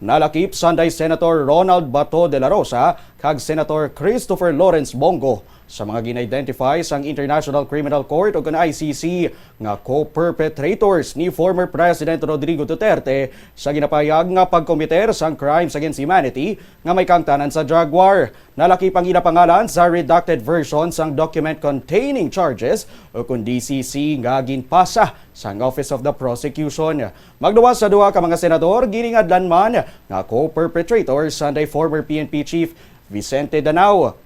Nalakip Sunday Senator Ronald Bato de la Rosa kag Senator Christopher Lawrence Bong Go sa mga gina-identify sang International Criminal Court o kan ICC nga co-perpetrators ni former President Rodrigo Duterte sa ginapayag nga pagkomiter sang crimes against humanity nga may kangtanan sa drug war. Nalakip ang inapangalan sa redacted version sang document containing charges o kun DCC nga ginpasa sang Office of the Prosecution. Magduwas sa duha ka mga senador ginhingadlan man nga co-perpetrators Sunday former PNP Chief Vicente Danao.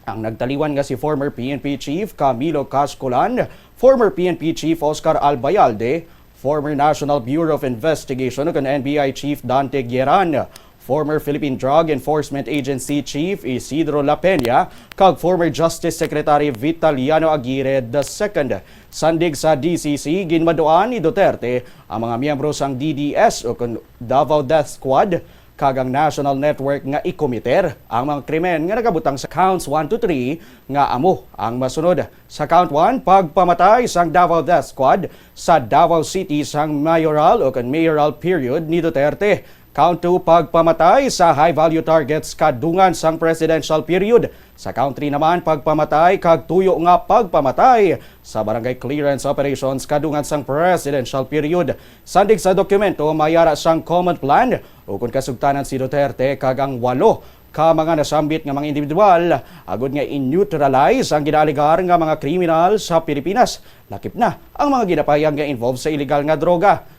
Ang nagtaliwan nga si former PNP Chief Camilo Cascolan, former PNP Chief Oscar Albayalde, former National Bureau of Investigation ug NBI Chief Dante Gueran, former Philippine Drug Enforcement Agency Chief Isidro La Peña, kag former Justice Secretary Vitaliano Aguirre II. Sandig sa DCC, ginmaduan ni Duterte ang mga miyembro sang DDS o Davao Death Squad kagang national network nga ikomiter ang mga krimen nga nagabutang sa counts 1 to 3 nga amo ang masunod. Sa count 1, pagpamatay sang Davao Death Squad sa Davao City sang mayoral o mayoral period ni Duterte. Count 2, pagpamatay sa high-value targets kadungan sang presidential period. Sa count 3 naman, pagpamatay kag tuyo nga pagpamatay sa barangay clearance operations kadungan sang presidential period. Sandig sa dokumento, mayara sang common plan o kung kasugtanan si Duterte kag ang 8 ka mga nasambit nga mga individual agud nga in-neutralize ang ginaaligar nga mga kriminal sa Pilipinas. Lakip na ang mga ginapayag nga involved sa illegal nga droga.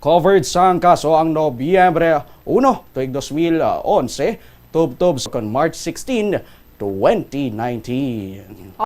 Covered sang kaso ang Nobyembre 1, 2011, tubtob sa March 16, 2019.